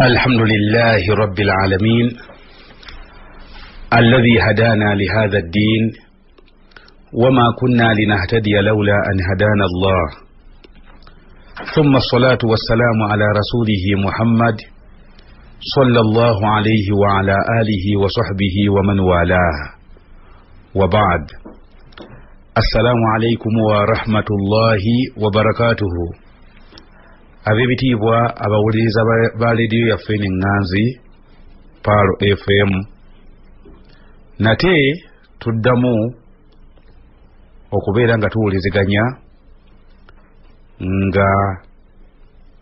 الحمد لله رب العالمين الذي هدانا لهذا الدين وما كنا لنهتدي لولا أن هدانا الله ثم الصلاة والسلام على رسوله محمد صلى الله عليه وعلى آله وصحبه ومن والاه وبعد السلام عليكم ورحمة الله وبركاته. Abebitibwa abawuliriza ba radio yaffe Nganzi Paro FM nate tuddamu okubeera nga tuwuliziganya nga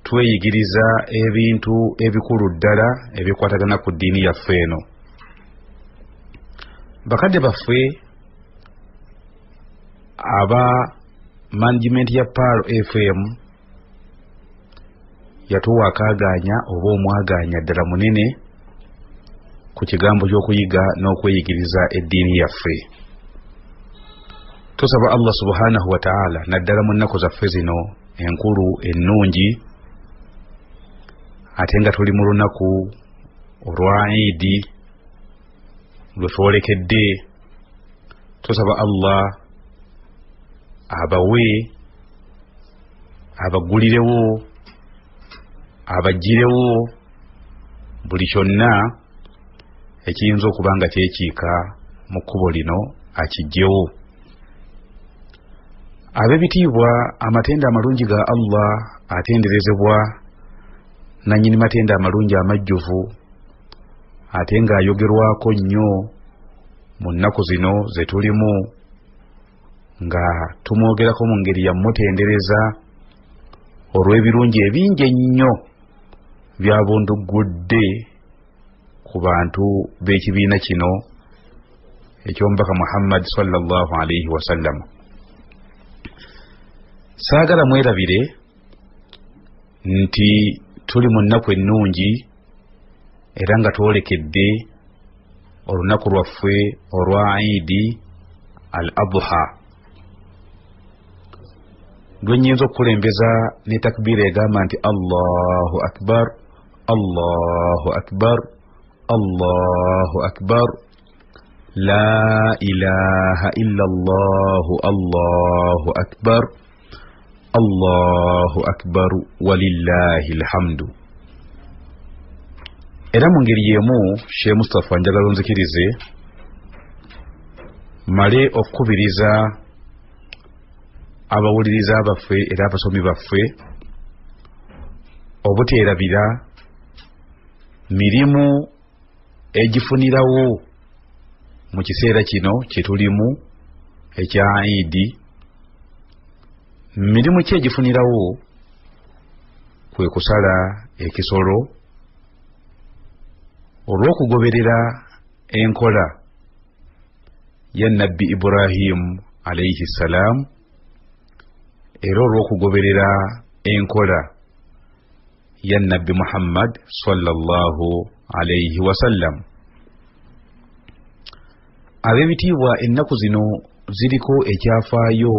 tweyigiriza ebintu ebikulu ddala ebikwatagana ku ddiini yaffe eno. Bakadde baffe aba management ya Paro FM yatuwa akaganya oba omwaganya ddala munene ku kigambo ky'okuyiga n'okweyigiriza eddiini yaffe. Tusaba Allah subhanahu wa ta'ala naddala mu nnaku zaffe zino enkulu ennungi ate nga tuli mu lunaku olwa Eidi lwe twolekedde, tusaba Allah abawe abagulirewo abagirewo buli kyonna ekiyinza okuba nga kyekiika mu kkubo lino akijjewo. Ab'ebitiibwa amatenda amalungi ga Allah atenderezebwa nannyini matenda amalungi amajjuvu ate ng'ayogerwako nnyo mu nnaku zino ze tulimu, nga tumwogerako mu ngeri ya mutendereza olw'ebirungi ebingi ennyo byabundugudde ku bantu b'ekibiina kino eky'omubaka Muhammad sallallahu alaihi wasallam. Saagala mwerabire nti tuli mu nnaku ennungi era nga twolekedde olunaku lwaffe olwa Eidi al-Adha lwe nnyinza okukulembeza ne takbiira egamba nti Allahu akbar Allahu akbar Allahu akbar la ilaha illa Allah Allahu akbar Allahu akbar walillahi alhamdu. Era mu ngeri y'emu Sheikh Mustafa njagala onzikirize male okukubiriza abawuliriza baffe era abasomi baffe obuteerabira mirimu egifunirawo mu kiseera kino kye tulimu ekya Eidi. Mirimu ki egifunirawo? Kwe kusala ekisolo olw'okugoberera enkola ya Nabbi Ibrahim alayhi salam era olw'okugoberera enkola ya Nabbi Muhammad sallallahu alayhi wasallam. Ab'ebitiibwa ennaku zino ziriko ekyafaayo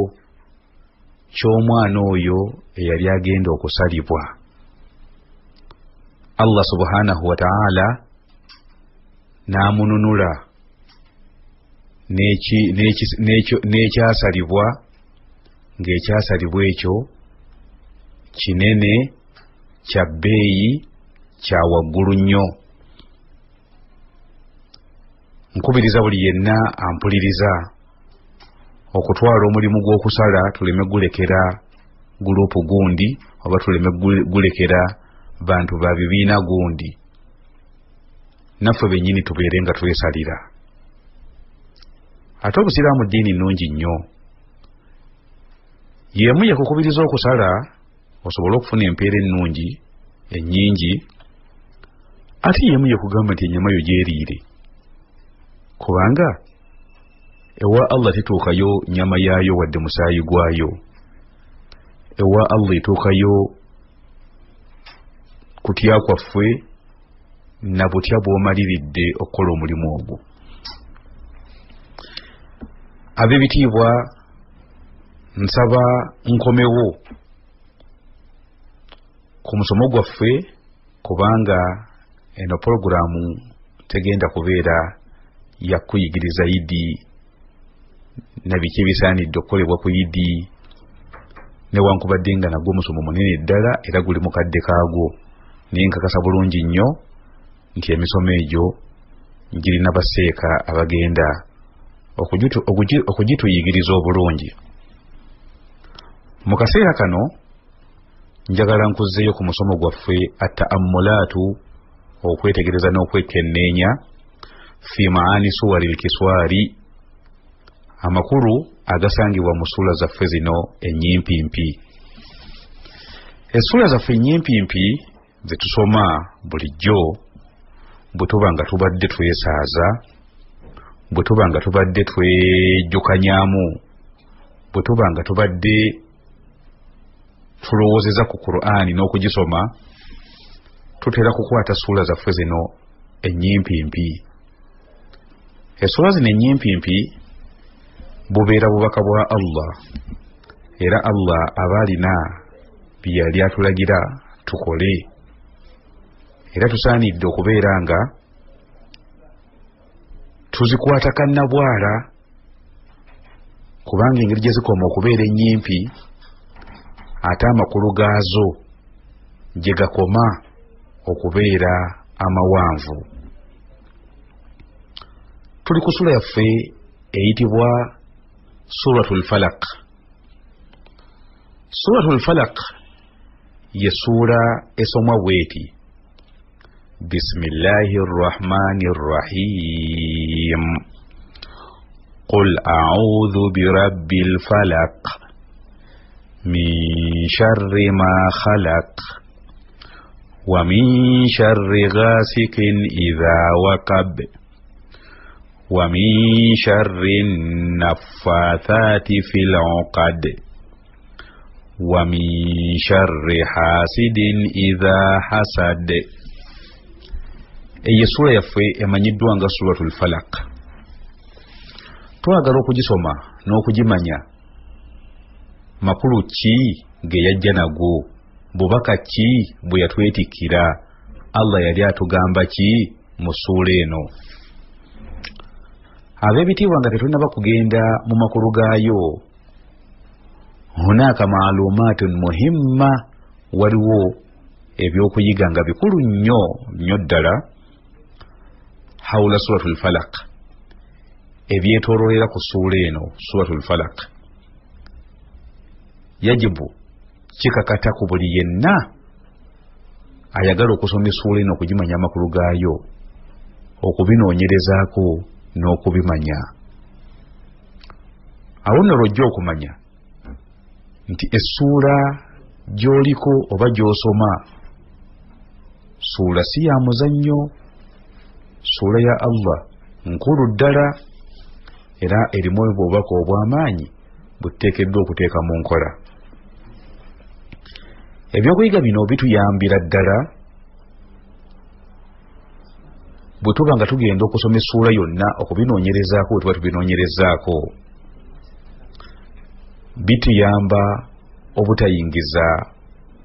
ky'omwana oyo eyali agenda okusalibwa. Allah subhanahu wa ta'ala n'amununula n'ekyasalibwa ng'ekyasalibwa ekyo kinene kya bbeeyi kya waggulu nnyo. Nkubiriza buli yenna ampuliriza okutwala omulimu gw'okusala tuleme gulekera gurupu gundi oba tuleme gulekera bantu ba bibiina gundi, naffe bennyini tubeere nga twesalira. Ate obusiraamu ddiini nnungi nnyo, yemu yakukubiriza okusala osobole okufuna empeera ennungi ennyingi, ate yemu yakugamba nti ennyama yo gyeriire, kubanga ewa Allah tetuukayo nyama yaayo wadde musaayi gwayo. Ewa Allah etuukayo kutya kwaffe na butya bw'omaliridde okukola omulimu ogwo. Ab'ebitiibwa nsaba nkomewo ku musomo gwaffe kubanga eno programu tegenda kubeera yakuyigiriza Idi na biki ebisaanidde okukolebwa ku Idi newankubadde nga nagwo omusomo munene ddala era guli mu kadde kaagwo, naye nkakasa bulungi nnyo nti emisomo egyo girina baseeka abagenda okugituyigiriza obulungi. Mu kaseera kano njagala nkuzzeeyo ku musomo gwaffe at-ta'ammulaatu, okwetegereza n'okwekenneenya fi maani suwari l-kiswari, amakulu agasangibwa mu ssuula zaffe zino ennyimpi. Essuula zaffe ennyimpi zetusoma bulijjo bwe tuba nga tubadde twesaaza, bwe tuba nga tubadde twejjukanyaamu, bwe tuba nga tubadde tulowoozeza ku Qur'ani n'okugisoma, tutera kukwata ssuula zaffe zino ennyimpi. Essuula zino ennyimpi bubeera bubaka bwa Allah, era Allah aba alina bye yali atulagira tukole, era tusaanidde okubeera nga tuzikwata kannabwala, kubanga engeri gye zikoma okubeera ennyimpi ate amakulu gaazo gye gakoma okubeera amawanvu. Tuli ku ssuula yaffe eyitibwa Suratul Falaq. Suratul Falaq ye ssuula esomwa bweti: Bismillahir Rahmanir Rahim, Qul a'udhu birabbil falaq min sharri ma khalaq wa min sharri ghasikin idha waqab wa min sharri naffathati fil 'uqad wa min sharri hasidin idha hasad. Eyo sura yaffe emanyiddwa nga Suratul Falaq. Twagala okugisoma n'okugimanya makulu ki ge yajja nago, bubaka ki bwe yatwetikira, Allah yali atugamba ki mu ssuula eno. Ab'ebitiibwa nga tetulina bakugenda mu makulu gaayo, hunaaka maalumaatun muhimma, waliwo ebyokuyiga nga bikulu nnyo ddala hawla Suratul Falaq, ebyetooloolera ku ssuula eno Suratul Falaq. Yajibu kikakata ku buli yenna ayagala okusoma essuula eno okugimanya amakulu gaayo, okubinoonyerezaako n'okubimanya. Awo nno lwojja okumanya nti essuula gy'oliko oba gy'osoma ssuula si ya muzannyo, ssuula ya Allah nkulu ddala, era erimu obubaka obw'amaanyi buteekeddwa okuteeka mu nkola. Ebyokuyiga bino bituyambira ddala bwe tuba nga tugenda okusoma essuula yonna okubinoonyerezaako, bwe tuba tubinoonyerezaako bituyamba obutayingiza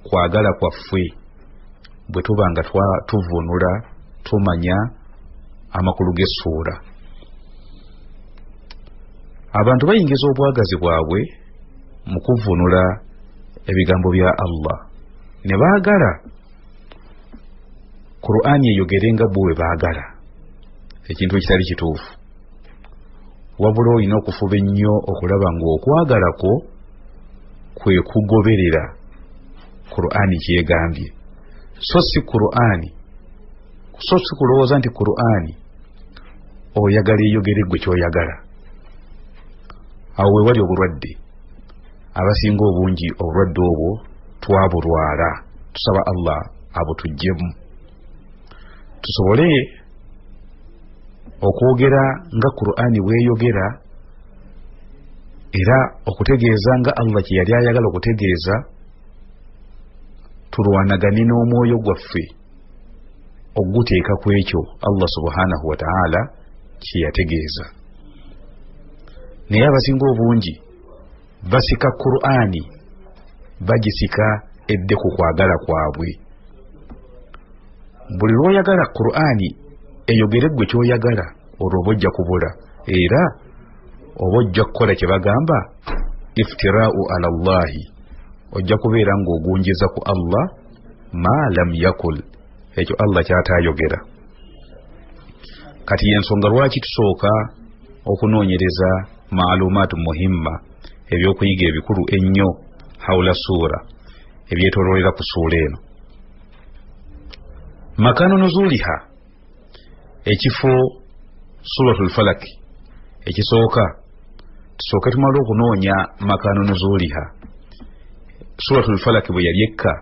kwagala kwaffe bwe tuba nga tuvunula tumanya amakulu g'essuula. Abantu bayingiza obwagazi bwabwe mu kuvunula ebigambo bya Allah, ne baagala Qur'ani eyogere nga bwe baagala, ekintu ekitali kituufu. Wabula olina okufuba ennyo okulaba ng'okwagalako kwe kugoberera Qur'ani kyegambye, so si Qur'ani, so si kulowooza nti Qur'ani oyagala eyogere gwe ky'oyagala. Awo we wali obulwadde. Abasinga obungi obulwadde obwo twabulwala. Tusaba Allah abutuggyemu, tusobole okwogera nga Qur'ani bweyogera, era okutegeeza nga Allah kye yali ayagala okutegeeza. Tulwanagane n'omwoyo gwaffe oguteeka ku ekyo Allah subhanahu wa ta'ala kye yategeeza. Naye abasinga obungi basika Qur'ani, bagisika edde ku kwagala kwabwe. buli lw'oyagala Qur'ani eyogere gwe ky'oyagala olwo oba ojja kubula era oba ojja kukola kye bagamba iftira'u ala Allahi ojja kubeera ng'ogunjiza ku Allah ma lam yakul ekyo Allah ky'ataayogera. Kati y'ensonga lwaki tusooka okunoonyereza maalumaatu muhimma ebyokuyiga ebikulu ennyo hawla suura ebyetooloolera ku suula eno. Makanu nuzuliha ekifo suratul falak ekisooka tusooke tumale okunoonya makanu nuzuliha suratul falak bwe yali ekka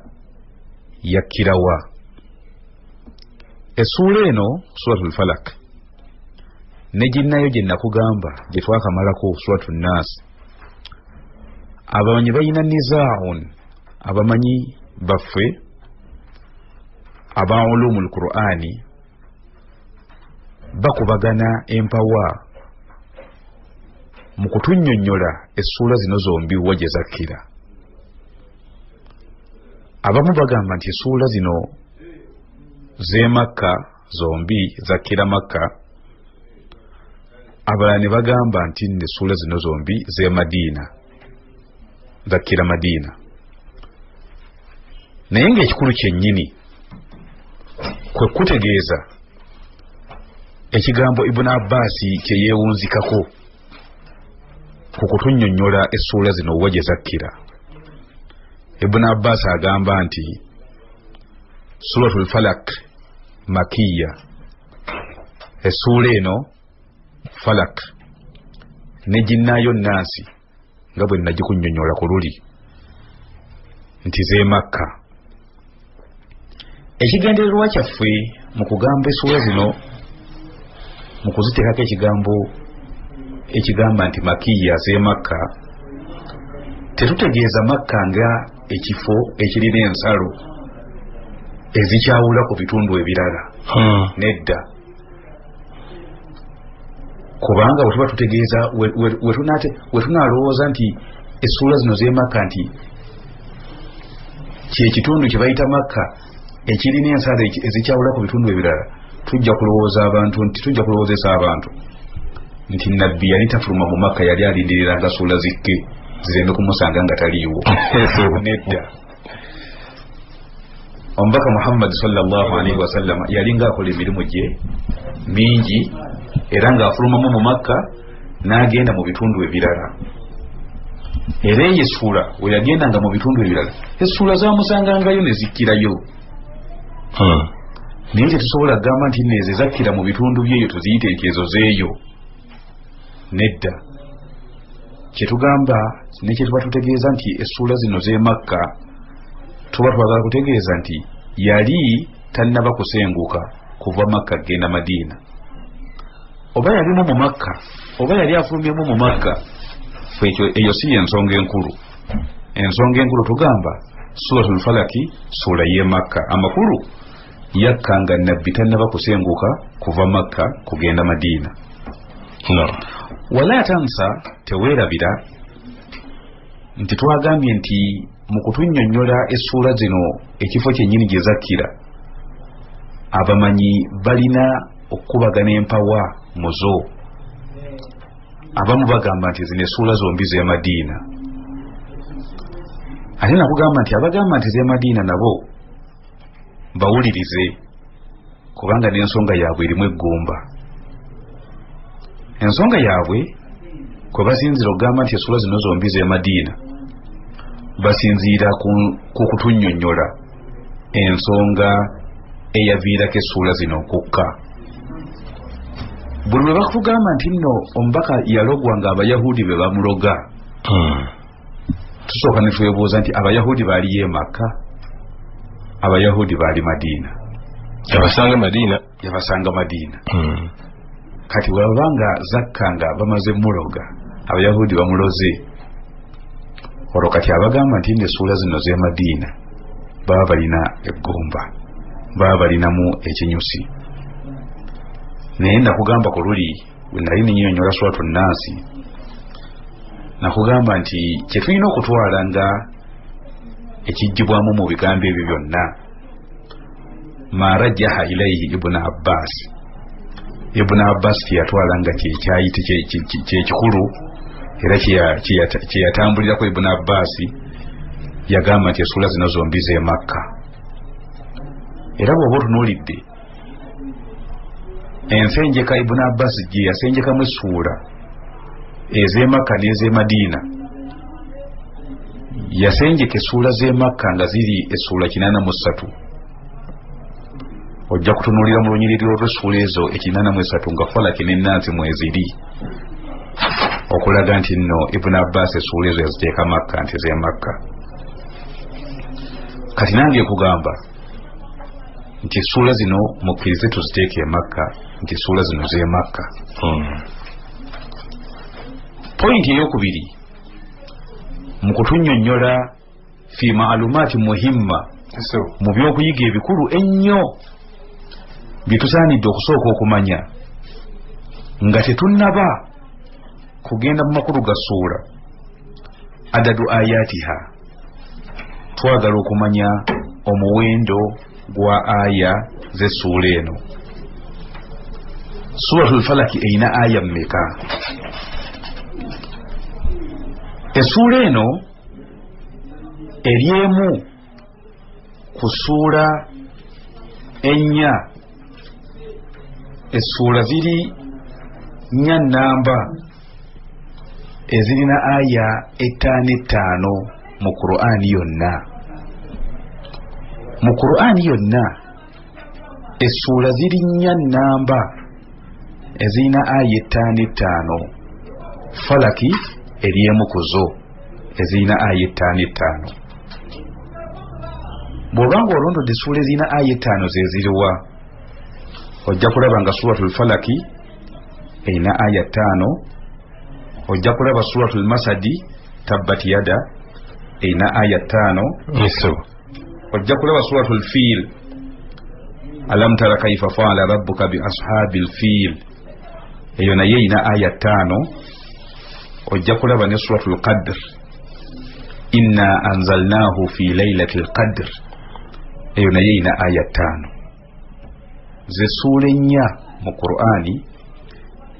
yakkirawa. Essuula eno suratul falak ne ginnayo gye nakugamba gye twakamalako suratul nas abamanyi balina nizaa'un abamanyi baffe aba ulumul Qur'ani bakubagana empawa mu kutunnyonnyola essuula zino zombi wa gye zakkira. Abamu bagamba nti essuula zino z'e Makka zombi zakkira Makka, abalala ne bagamba nti essuula zino zombi z'e Madiina zakkira Madiina. Naye ng'ekikulu kyennyini kwe kutegeeza ekigambo Ibn Abbas kye yeewunzikako ku kutunnyonnyola essuula zino wa gye zakkira. Ibn Abbas agamba nti suratul falak makiya, essuula eno falak ne ginnaayo naasi nga bwe nagikunnyonnyola ku luli nti z'e Makka. Ekigendererwa kyaffe mu kugamba essuula zino mu kuziteekako ekigambo ekigamba nti makiya z'e Makka, tetutegeeza Makka nga ekifo ekirina ensalo ezikyawula ku bitundu ebirala. Nedda, kubanga bwe tuba tutegeeza we tunaalowooza nti essuula zino z'e Makka nti kyekitundu kye bayita Makka ekirina ensalo ezikyawula ku bitundu ebirala, tujja kulowoozesa abantu nti nabbi yali tafuluma mu Makka, yali alindiriranga ssuula zikke zireme kumusanga nga taliiwo. Nedda, omubaka Muhammad sallallahu alaihi wasallam yali ng'akola emirimu gye mingi era ng'afulumamu mu Makka n'agenda mu bitundu ebirala. Era eyo essuula we yagendanga mu bitundu ebirala, essuula zaamusangangayo ne zikkirayo. Naye tetusobola kugamba nti neeze zakkira mu bitundu byeyo tuziyite nti ezo zeeyo. Nedda, kyetugamba ne kyetuba tutegeeza nti essuula zino z'e Makka, tuba twagala kutegeeza nti yali tannaba kusenguka kuva Makka genda Madiina, oba yalimu mu Makka oba yali afulumyemu mu Makka. Eyo si y'ensonga enkulu. Ensonga enkulu tugamba suratul falaki ssuula y'e Makka, amakulu yakkanga nabbi tannaba kusenguka kuva Makka kugenda Madiina. Wala tansa, teweerabira nti twagambye nti mu kutunnyonnyola essuula zino ekifo kyennyini gye zakkira, abamanyi balina okukubagana empawa mu zo. Abamu bagamba nti zino essuula zombi z'e Madiina, ate nakugamba nti abagamba nti z'e Madiina nabo bawulirize, kubanga n'ensonga yaabwe erimu eggumba. Ensonga yaabwe kwe basinziira okugamba nti essuula zino zombi z'e Madiina, basinziira ku kutunnyonnyola ensonga eyaviirako essuula zino okukka. Buli lwe bakugamba nti nno omubaka yalogwa nga Abayahudi be bamuloga, tusooka ne twebuuza nti Abayahudi baaliyo e Makka, Abayahudi baali Madiina? Yabasanga Madiina. Kati bw'abanga zakka nga bamaze muloga, Abayahudi bamuloze, olwo kati abagamba nti essuula zino z'e Madiina baba balina eggumba, baba balinamu ekinyusi. Naye nakugamba ku luli bwe nali ninnyonnyola suratul Naasi, nakugamba nti kye tulina okutwala nga ekiggyibwamu mu bigambo ebyo byonna, ma rajaha ilayhi ibn Abbas. Ibn Abbas yatwalanga kyayite kyekikulu era kyeyatambulirako Ibn Abbas yagamba nti essula zino zombi ze Makka. Era bw'oba otunuulidde ensenjeka Ibn Abbas gye yasenjekamu essuula ez'e Makka n'ez'e Madiina, yasenjeka essuula z'e Makka nga ziri essuula 83. Ojja kutunuulira mu lunyiriri olw'essuula ezo 83 nga Falaki ne Naasi mweziri, okulaga nti nno Ibn Abbas essuula ezo yaziteeka Makka nti z'e Makka. Kati nange kugamba nti essuula zino mukkirize tuziteeke e Makka, nti essuula zino z'e Makka. Pointi eyokubiri mu kutunnyonnyola fi maalumaati muhimma, mu byokuyiga ebikulu ennyo byetusaanidde okusooka okumanya nga tetunnaba kugenda mu makulu ga ssuula, adadu ayatiha. Twagala okumanya omuwendo gwa aya z'essuula eno. Suratul Falaki eyina aya mmeka? Essuula eno eryemu ku ssuula ennya. Essuula ziri nnya nnamba ezirina aya 55 mu Qur'ani yonna. Mu Qur'ani yonna essuula ziri nnya nnamba ezirina aya 55. Falaki eryemu ku zo ezirina aya 55. Bw'obanga olondodde essuula ezirina aya 5 zeziriwa, ojja kulaba nga Suratul Falaki erina aya 5, ojja kulaba Suratul Masadi tabbat yada erina aya 5, ojja kulaba Suratul Fil alam tara kaifa fa'ala rabbuka bi ashabil fil, eyo nayo erina aya 5. Ojja kulaba ne Suratul Qadr inna anzalnahu fi laylatil qadr, eyo nayo erina aya 5. Ze ssuula ennya mu Qur'ani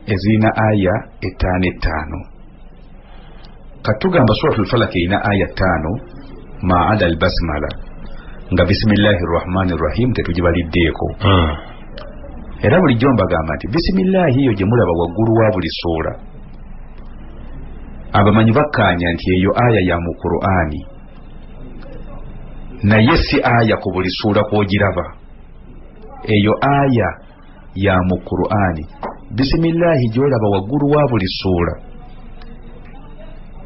ezirina aya 55. Katugamba Suratul Falak erina aya 5 ma'ada al-basmala, nga bismillahir rahmanir rahim tetugibaliddeeko. Era bulijjo mbagamba nti bisimillahi yo gye mulaba waggulu wa buli ssuula, abamanyi bakkaanya nti eyo aya ya mu Qur'ani, naye si aya ku buli ssuula kw'ogiraba. Eyo aya ya mu Qur'ani, bisimillahi gy'olaba waggulu wa buli ssuula.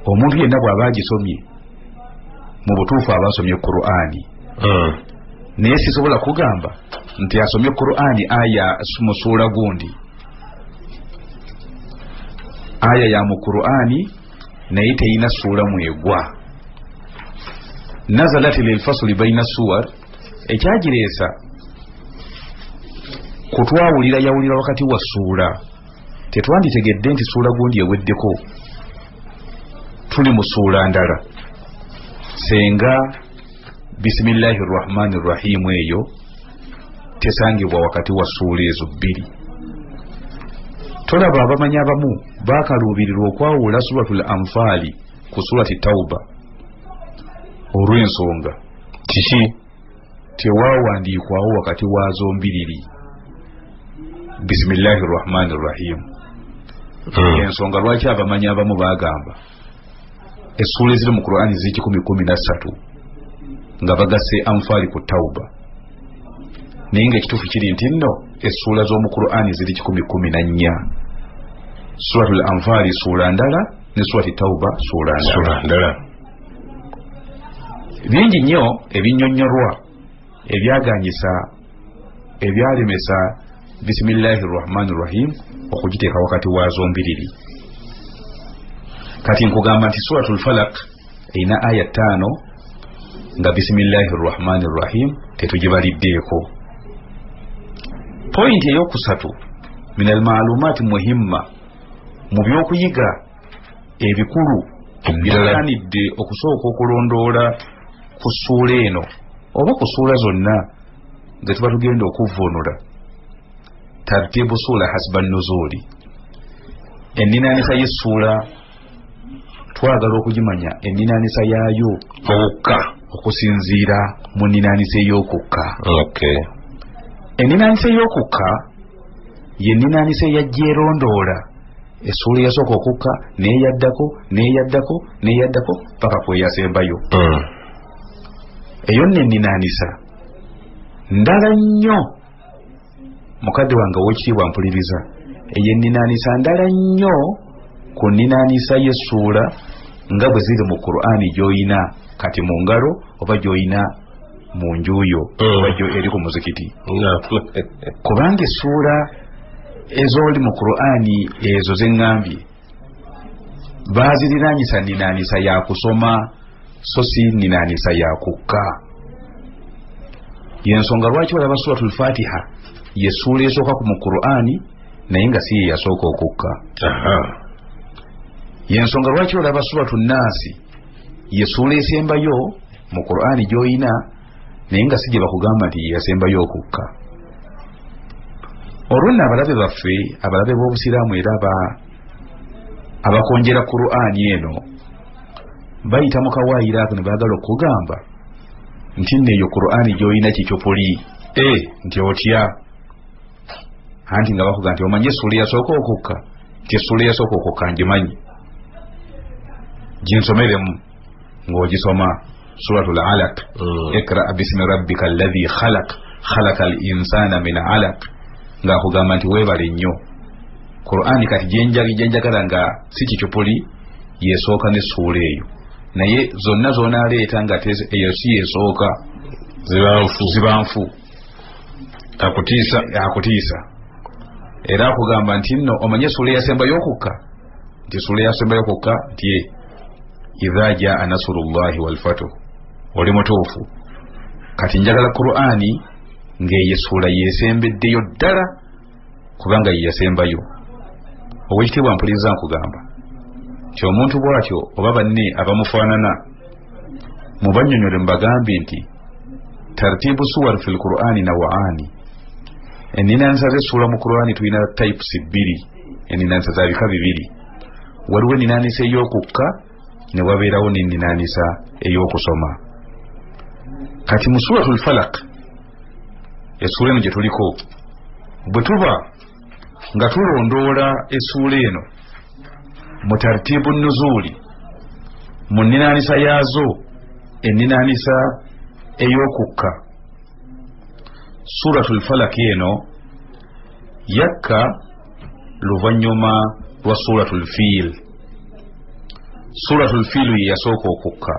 Omuntu yenna bw'aba agisomye mu butuufu aba asomye Qur'ani. Naye sisobola kugamba nti asomye Qur'ani aya mu ssuula gundi. Aya ya mu Qur'ani naye terina ssuula mwegwa. Nazalat lil fasli bayna suwar, ekyagireesa kutwawulira yawulira wakati wa ssuula. Tetwanditegedde nti ssuula gundi eweddeko, tuli mu ssuula ndala. Senga bismillahir rahmanir rahim eyo tesangibwa wakati wa ssuula ezo bbiri. Tolaba abamanyi abamu baakaluubirirwa okwawula Suratul Anfali ku Surati Tauba olw'ensonga kiki tewaawandiikwawo wakati waazo mbiriri bismillahir rahmanir rahim. Ensonga lwaki abamanyi abamu baagamba essuula eziri mu Qur'ani ziri 13 nga bagasse Anfali ku Tauba, naye ng'ekituufu kiri nti nno essuula z'omu Qur'ani ziri 14. Suratul Anfali ssuula ndala ne Surati Tauba ssuula ndala. Bingi nnyo ebinnyonnyorwa ebyaganyisa ebyalemesa bismillahir rahmanir rahim okugiteeka wakati waazo mbiriri. Kati nkugamba nti Suratul Falak erina aya 5 nga bismillahir rahmanir rahim tetugibaliddeeko. Pointi eyokusatu min al-ma'lumaati muhimma, mu byokuyiga ebikulu byasaanidde okusooka okulondoola ku ssuula eno oba ku ssuula zonna ge tuba tugenda okuvvuunula tartibu sura hasba nuzuli eninaanisa y'essuula twagala okugimanya eninaanisa yaayo okukka okusinziira mu ninaanisa ey'okukka. Okay. Eninaanisa ey'okukka ye ninaanisa eyajja erondoola essuula eyasooka okukka neeyaddako paka kweyasembayo. Eyo nno enninaanisa ndala nnyo mukadde wange ow'ekitiibwa mpuliriza, eyo enninaanisa ndala nnyo ku nninaanisa y'essuula nga bwe ziri mu Qur'ani gy'oyina kati mu ngalo oba gy'oyina mu njuuyo oba eri ku muzikiti. Kubanga essuula ez'oli mu Qur'ani ezo ze ŋŋambye baaziriraanyisa nninaanisa ya kusoma so si nninaanisa ya kukka. Y'ensonga lwaki olaba suratul Fatiha y'essuula esooka mu Qur'ani naye nga si ye yasooka okukka. Y'ensonga lwaki olaba suratul Naasi y'essuula esembayo mu Qur'ani gy'oyina naye nga si gye bakugamba nti yasembayo okukka. Olwo nno abalabe baffe abalabe b'obusiraamu era abakonjera Qur'ani eno bayita mu kawaayiro ako ne baagala okugamba nti nno eyo Qur'ani gy'oyina kikyopuli nti otya anti nga bakuga nti omanye essuula eyasooka okukka nti essuula eyasooka okukka ngimanyi ginsomeremu ng'ogisoma suratul Alaq ikra bismi rabbika alladhi khalaqa al insana min alaq ng'akugamba nti weebale nnyo Qur'ani kati gyenjagala nga si kikyopuli yeesooka n'essuula eyo naye zonna zonaaleeta nga eyo si yeesooka zibanfu akutiisa era akugamba nti nno omanye essuula eyasembayo okukka nti essuula eyasembayo okukka nti idha jaa nasrullahi walfatuh oli mutuufu kati njagala Qur'ani ng'eyo essuula yeesembeddeyo ddala kubanga ye yasembayo. Owekitiibwa mpuliriza nkugamba nti omuntu bw'atyo oba banne abamufaanana mubannyonnyole mubagambye nti tartibu suwar fil Qur'ani nawaani. Enninaanisa z'essuula mu Qur'ani tulina types bbiri, enninaanisa za bika bibiri. Waliwo enninaanisa ey'okukka ne wabeerawo n'enninaanisa ey'okusoma. Kati mu suratul Falaq essuula eno gye tuliko bwe tuba nga tulondoola essuula eno mu tartibu nuzuuli mu nninaanisa yaazo enninaanisa ey'okukka suratul Falaq eno yakka luvannyuma lwa suratul Fiil. Suratul Fiil ye yasooka okukka,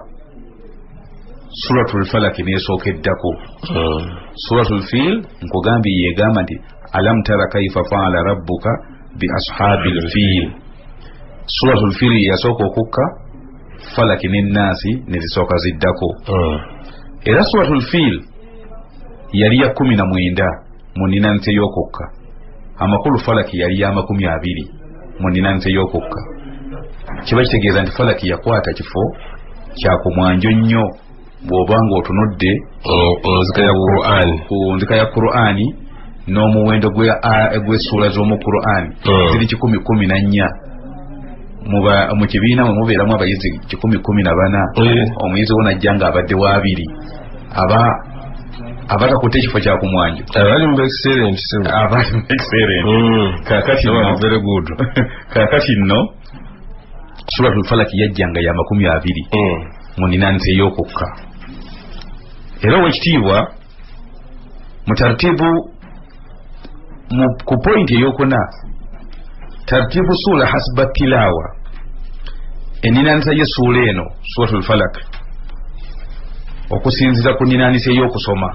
suratul Falaq neesookeddako. Suratul Fiil nkugambye yeegamba nti alam tara kaifa faala rabbuka bi ashaabil fiil. Suratul Fiil ye yasooka okukka, Falaq n'ennaasi ne zisooka ziddako. Era suratul Fiil yali ya 19 mu nninaanisa ey'okukka, amakulu Falaq yali ya 20 mu nninaanisa ey'okukka. Kiba kitegeeza nti Falaq yakwata kifo kya kumwanjo nnyo bw'oba ng'otunudde ku nzika ya Qur'ani n'omuwendo gw'essuula z'omu Qur'ani ziri 114. Mu kibiina mwe mubeeramu abayizi 114, omuyizi wo najja ng'abadde wa 2 abatakutte ekifo kya kumwanjo abali mu excellent. Kaakati nno suratul Falaq yajjanga ya 20 mu nninaanisa ey'okukka. Era owekitiibwa mu tartibu ku pointi ey'okuna tartibu suula hasba tilaawa enninaanisa y'essuula eno suratul Falaq okusinziira ku nninaanisa ey'okusoma.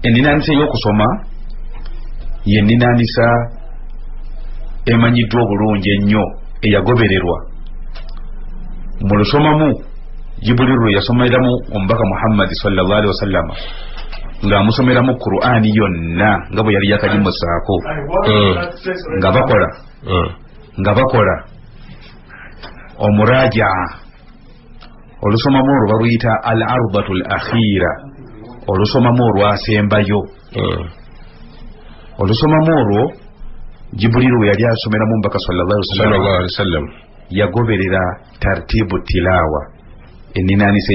Enninaanisa ey'okusoma ye nninaanisa emanyiddwa obulungi ennyo eyagobererwa mu lusomamu Jibuliru yasomeramu omubaka Muhammad sallallahu alaihi wasallam ng'amusomeramu Qur'ani yonna nga bwe yali yakagimusaako nga bakola omurajaa. Olusomamu olwo baluyita al arbatul akhira olusomamu olwasembayo olusomamu olwo Jibrilu yali asomeramu Omubaka sallallahu alaihi wasallam yagoberera tartibu tilawa eninanise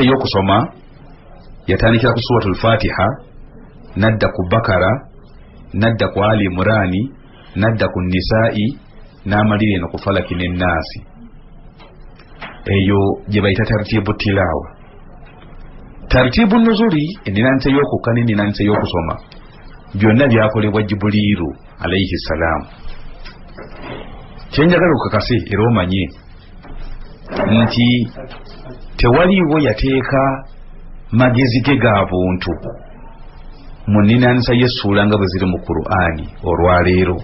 y'okusoma yatandikira ku suratul Fatiha nadda ku Bakara nadda ku Ali Imrani nadda ku Nisa'i n'amalira eno ku Falaki n'Ennaasi. Eyo gye bayita tartibu tilawa. Tartibu nuzuli eninanise y'okukka n'eninanise y'okusoma byonna byakolebwa Jibrilu alayhi salam. Kyenjagala okukakase era omanye nti tewaliwo yateeka magezi ge ga buntu mu ninanisa y'essuula nga bwe ziri mu Qur'ani olwaleero,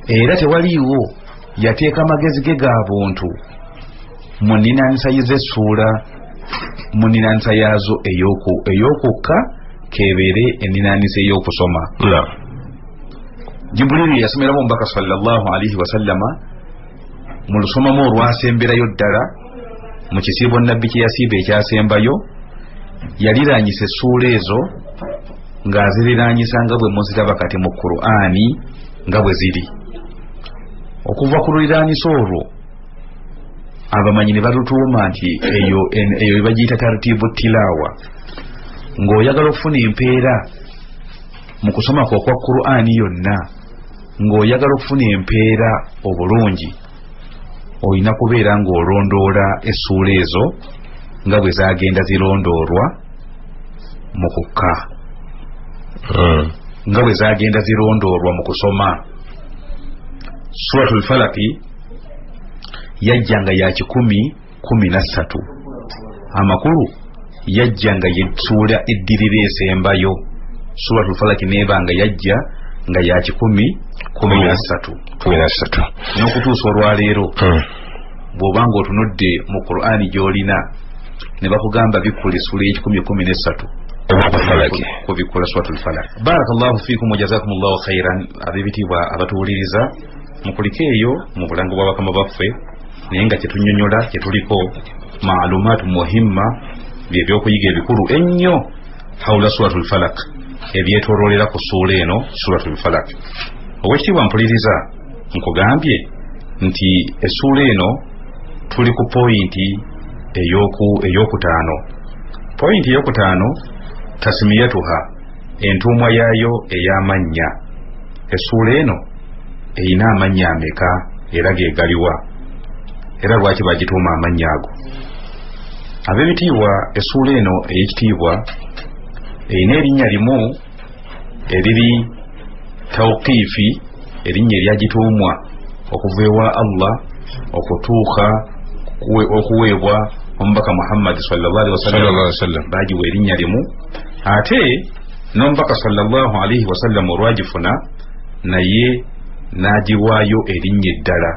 era tewaliwo yateeka magezi ge ga buntu mu ninanisa y'essuula mu ninanisa yaazo ey'okukka kebeere eninanisa ey'okusoma. Jibrilu yasomeramu Omubaka sallallahu alaihi wasallama mu lusomamu olwasemberayo ddala mu kisiibo nabbi kye yasiiba ekyasembayo yaliraanyisa essuula ezo ng'aziriraanyisa nga bwe muziraba kati mu Qur'ani nga bwe ziri. Okuva ku luliraanisa olwo abamanyi ne balutuuma nti eyo bagiyita tartibu tilawa. Ng'oyagala okufuna empeera mu kusoma kwa Qur'ani yonna, ng'oyagala okufuna empeera obulungi, olina kubeera ng'olondoola essuula ezo nga bwe zagenda zirondoolwa mu kukka, nga bwe zagenda zirondoolwa mu kusoma. Suratul Falaki yajjanga ya 10:13, amakulu yajjanga yessuula eddirira esembayo. Suratul Falaki nebanga yajja nga ya 10:13 n'okutuusa olwaleero bw'obanga otunudde mu Qur'ani gy'olina ne bakugamba bikkula essula 10:13 kubikula Suratul Falaq. Barakallahu fiikum wa jazakumullahu khairan. Ab'ebitiibwa abatuwuliriza mukuliko eyo mu bulango bwa bakama baffe, naye nga kyetunnyonnyola kyetuliko maalumaatu muhimma byebyokuyiga ebikulu ennyo hawula Suratul Falaq, ebyetooloolera ku ssuula eno Suratul Falaq. Owekitiibwa mpuliriza nkugambye nti essuula eno tuli ku poyinti ey'okutaano. Poyinti ey'okutaano tasmiyatuha, entuumwa yaayo ey'amannya. Essuula eno eyina amannya ameka era geegaliwa, era lwaki bagituuma amannya ago? Ab'ebitiibwa essuula eno ey'ekitiibwa eyina erinnya limu eriri tawqiifi, erinnya eryagituumwa okuva ewa Allah okutuuka okuweebwa Omubaka Muhammad sallallahu alaihi wasallam bagiwa erinnya limu, ate n'Omubaka sallallahu alaihi wasallam olwagifuna naye n'agiwaayo erinnya eddala,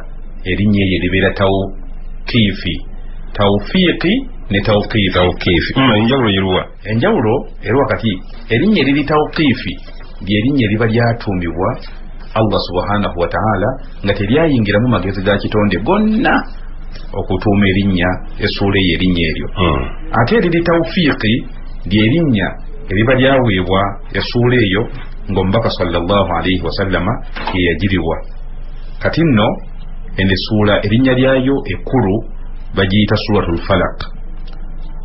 erinnya eryo libeera tawqiifi. Tawfiiqi ne tawqiifi enjawulo yiruwa? Enjawulo eri wakati erinnya eriri tawqiifi ly'erinnya eriba lyatuumibwa Allah subhanahu wa ta'ala nga teryayingiramu magezi ga kitonde gonna okutuuma erinnya essuula eyo erinnya eryo. Ate eriri tawfiiqi ly'erinnya eriba lyaweebwa essuula eyo ng'Omubaka sallallahu alaihi wasallama yeyagiriwa. Kati nno eno essuula erinnya lyayo ekkulu bagiyita Suratul Falaq.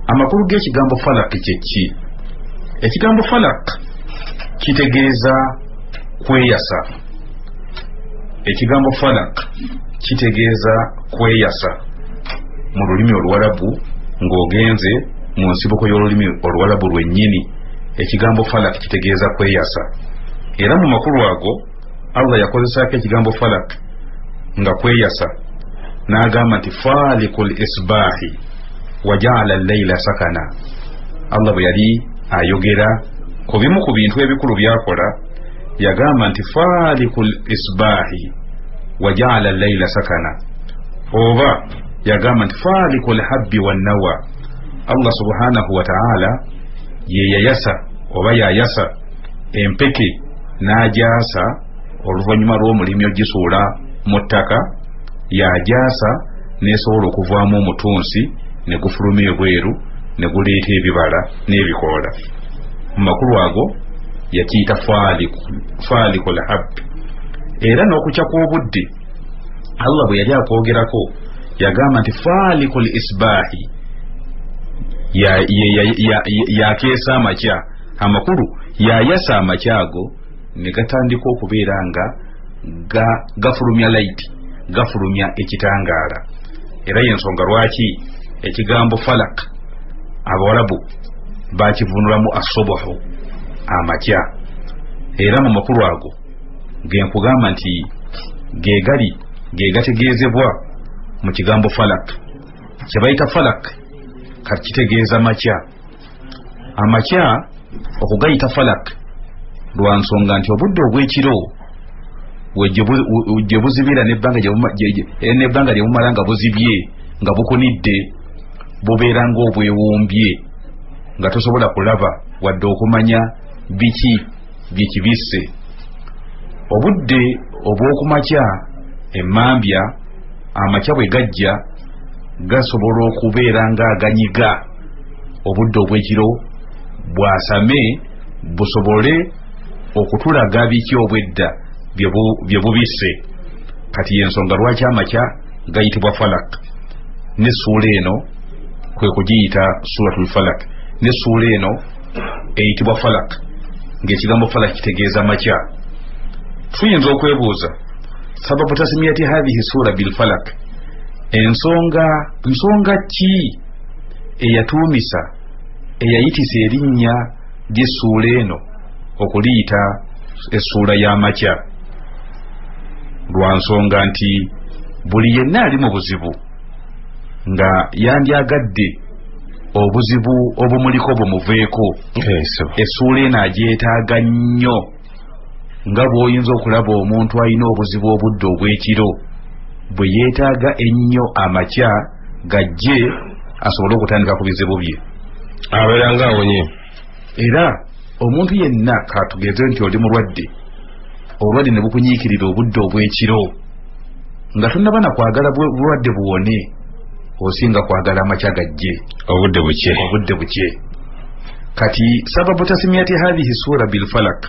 Amakulu g'ekigambo Falaq kye ki? Ekigambo Falaq kitegeeza kweyasa. Ekigambo Falaq kitegeeza kweyasa mu lulimi Oluwarabu, ng'ogenze mu nsibuko y'olulimi Oluwarabu lwennyini ekigambo Falaq kitegeeza kweyasa. Era mu makulu ago Allah yakozesaako ekigambo Falaq nga kweyasa, n'agamba nti falikul isbaahi wajaala al-layla sakana. Allah bwe yali ayogera ku bimu ku bintu ebikulu byakola yagamba nti falikul isbaahi wajaala al-layla sakana, oba yagamba nti falikul habbi wan nawa. Allah subhanahu wa ta'ala ye yayasa oba yayasa empeke n'ajaasa oluvannyuma lw'omulimi ogisuula mu ttaka, yajaasa nesobola okuvaamu omutunsi ne gufuluma ebweru ne guleeta ebibala n'ebikoola. Mu makulu ago yakiyita faalikul habbi. Era n'okukya kw'obudde Allah bwe yali akwogerako yagamba nti faalikul isbaahi, yakeesa amakya. Amakulu yayasa amakya ago ne gatandika okubeera nga gafulumya light, gafulumya ekitangaala. Era y'ensonga lwaki ekigambo falak Abawarabu bakivunulamu asoboho, amakya. Era mu makulu ago genkugamba nti ge gategeezebwa mu kigambo falak. Kye bayita falak kati kitegeeza makya. Amakya okugayita falak lwa nsonga nti obudde obw'ekiro gye buzibira n'ebbanga lye bumala nga buzibye nga bukunidde, bubeera ng'obwewumbye nga tosobola kulaba wadde okumanya biki bye kibisse. Obudde obw'okumakya emmambya, amakya bwe gajja gasobola okubeera ng'aganyiga obudde obw'ekiro bwasame busobole okutulaga biki obwedda bye bubisse. Kati y'ensonga lwaki amakya gayitibwa falak. Ne ssuula eno kwe kugiyita suratul falak, ne ssuula eno eyitibwa falak, ng'ekigambo falak kitegeeza makya. Tuyinza okwebuuza sababu tasimiyati hadhihi sura bil falak, ensonga ki eyatuumisa eyayitisa erinnya ly'essuula eno okuliyita essuula y'amakya? Lwa nsonga nti buli yenna ali mu buzibu nga yandyagadde obuzibu obumuliko bumuveeko. Essuula eno agyetaaga nnyo, nga bw'oyinza okulaba omuntu alina obuzibu obudde obw'ekiro bwe yeetaaga ennyo amakya gajje asobole okutandika ku bizibu bye, abeera nga awonye. Era omuntu yenna katugeze nti oli mulwadde, obulwadde ne bukunyiikirira obudde obw'ekiro nga tonnaba na kwagala bulwadde buwone, osinga kwagala amakya gajje obudde buke. Kati sababu tasimiyati hadhihi sura bil falak,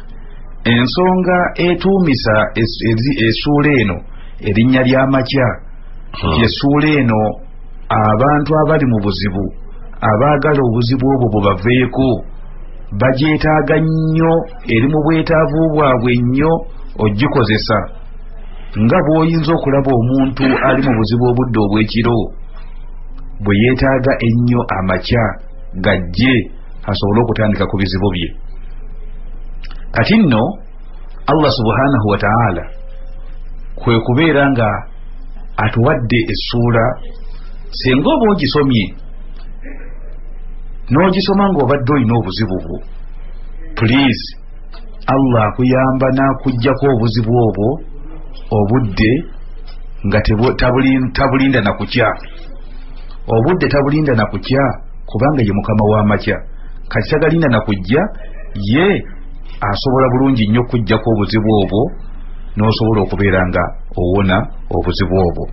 ensonga etuumisa essuula eno erinnya ly'amakya, essuula eno abantu abali mu buzibu, abaagala obuzibu obwo bubaveeko, bagyetaaga nnyo, eri mu bwetaavu bwabwe nnyo ogikozesa. Nga bw'oyinza okulaba omuntu ali mu buzibu obudde obw'ekiro bwe yeetaaga ennyo amakya gajje asobole okutandika ku bizibu bye. Kati nno Allah subhanahu wa ta'ala kwe kubeera nga atuwadde essuula, senga oba ogisomye n'ogisoma ng'obadde olina obuzibu bwo, please Allah akuyamba n'akuggyako obuzibu obwo obudde nga tabulinda na kukya. Obudde tabulinda na kukya kubanga ye mukama w'amakya. Kati tagalinda na kujja, ye asobola bulungi nnyo okuggyako obuzibu obwo n'osobola okubeera nga owona obuzibu obwo.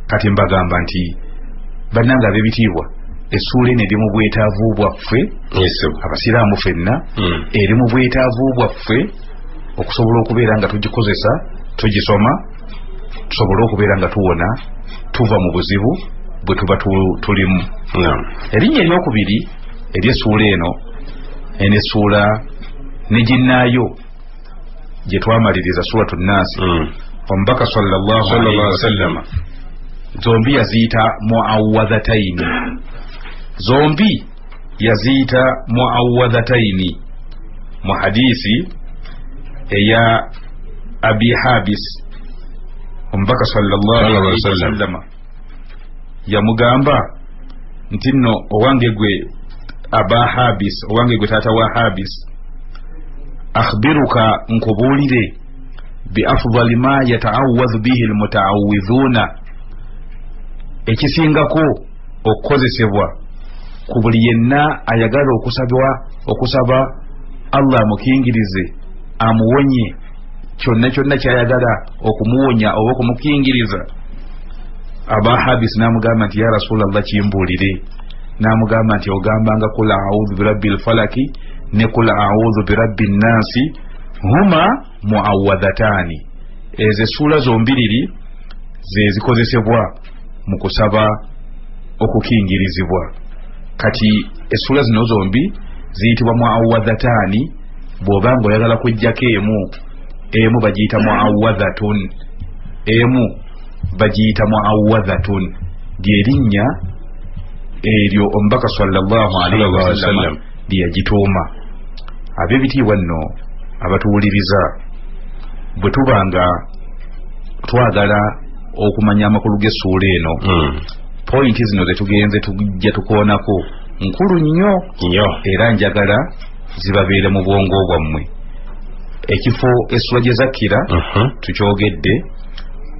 Kati mbagamba nti bannange ab'ebitiibwa, essuula eno eri mu bwetaavu bwaffe abasiraamu ffenna, eri mu bwetaavu bwaffe okusobola okubeera nga tugikozesa, tugisoma, tusobole okubeera nga tuwona, tuva mu buzibu bwe tuba tulimu. Erinnya eryokubiri ery'essuula eno essuula ne ginnaayo gye twamaliriza suratu nnaasi, omubaka sallallahu alaihi wasallama zombi yaziyita muawwadhataini, zombi yaziyita muawwadhataini mu hadisi eya abi habis. Omubaka sallallahu alaihi wasallama yamugamba nti nno owange gwe aba habis, owange gwe taata wa habis, akhbiruka nkubuulire bi afdali ma yata'awwadhu bihi almutaawwidhuuna, ekisingako okukozesebwa ku buli yenna ayagala okusaba Allah amukingirize amuwonye kyonna kyayagala okumuwonya oba okumukingiriza. Aba habis n'amugamba nti ya Rasulallah, kimbuulire n'amugamba nti ogambanga kula a'udhu birabbil falaki ne kula a'udhu birabbin nasi huma muawwadhatani. Ezo essula zombiriri ze zikozesebwa mu kusaba okukingirizibwa. Kati essula zino zombi ziyitibwa muawwadhatani bw'oba ng'oyagala kwejjako emu bagiyita muawwadhatun, emu bagiyita muawwadhatun, lyerinnya eryo omubaka sallallahu alaihi wasallam lye yagituuma. Ab'ebitiibwa nno abatuwuliriza, bwe tubanga twagala okumanya amakulu g'essuula eno, pointi zino zetugenze tujja tukoonako nkulu nnyo era njagala zibabeere mu bwongo bwammwe. Ekifo essula gye zakkira tukyogedde,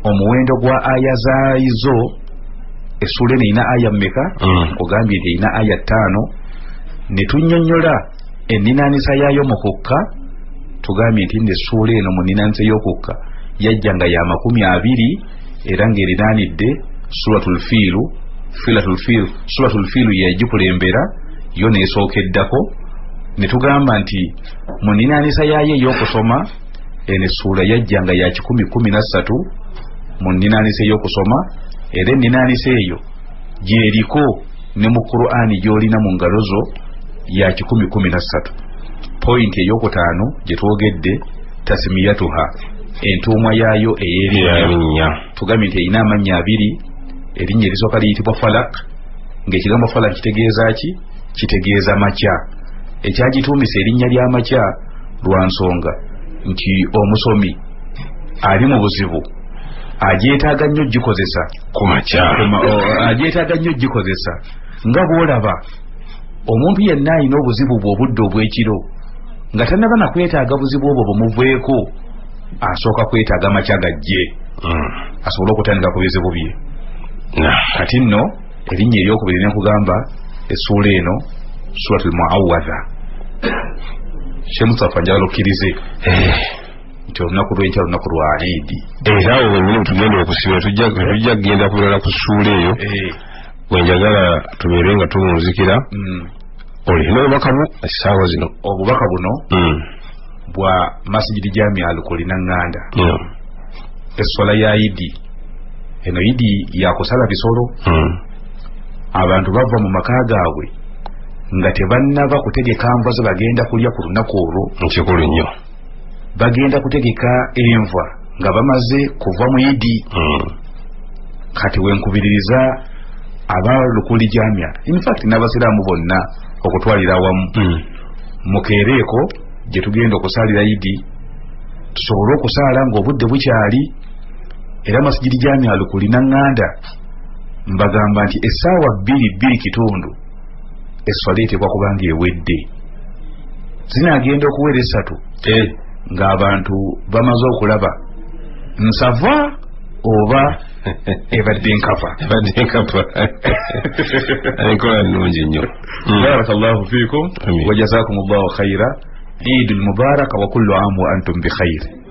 omuwendo gwa aya zaayizo. Essula eno erina aya mmeka? Nkugambye nti erina aya 5. Ne tunnyonnyola enninaanisa yaayo mukukka, tugambye nti essula eno mu nninaanisa y'okukka yajja nga ya 20 era ng'erinaanidde suratul fiilu. Suratul fiilu yagikulembera yo neesookeddako. Ne tugamba nti mu nninaanisa yaayo ey'okusoma eno essula yajja nga ya 10:13 mu nninaanisa ey'okusoma, era enninaanisa eyo gy'eriko ne mu Qur'ani gy'olina mu ngalo zo ya 10:13. Pointi ey'okutaano gye twogedde tasmiyatuha, entuumwa yaayo ey'erinnya. Tugambye nti erina amannya 2. Erinnya erisooka liyitibwa falak, ng'ekigambo falak kitegeeza ki? Kitegeeza makya. Ekyagituumisa erinnya lya makya lwa nsonga nti omusomi ali mu buzibu ajeetaaga nnyo gikozesa ku makya, ajeetaaga nnyo gikozesa. Nga bw'olaba omuntu yenna alina obuzibu bw'obudde obw'ekiro nga tannaba na kwetaaga buzibu obwo bumuveeko, asooka kwetaaga makya gajje asobole okutandika ku bizibu bye. Kati nno erinnya eryokubiri ne nkugamba essuula eno suratul muawwadha. Shemusafa njagala okkirize nti olunaku lw'enkya lunaku lwa Eidi, era awo wenyini tugenda okusibira tujja kugenda kulala ku ssuula eyo. Wenjagala tubeere nga tumunzikira olina obubaka essaawa zino. Obubaka buno bwa Masjidi Jamia Al-Kulina Nganda. Essola ya Eidi eno, Eidi yakusala bisolo. Abantu bava mu maka gaabwe nga tebannaba kutegeka nva ze bagenda kulya ku lunaku olwo. Nkikulu nnyo. Bagenda kutegeka enva nga bamaze kuva mu Eidi. Kati wenkubiririza aba Lukuli Jamia, in fact n'abasiraamu bonna okutwalira awamu mukeereeko gye tugenda okusalira Eidi, tusobole okusaala ng'obudde bukyali. Era Masjidi Jamia Al-Kulina Nganda mbagamba nti essaawa 2:2 esswala eteekwa kubanga ewedde. Zinaagenda okuwera 3 ng'abantu bamaze okulaba nsava oba ebadde nkava. Enkola nnungi nnyo. Barakallahu fiikum wa jazakumullahu khaira. Eidul mubaraka wa kullu aam wa antum bi khair.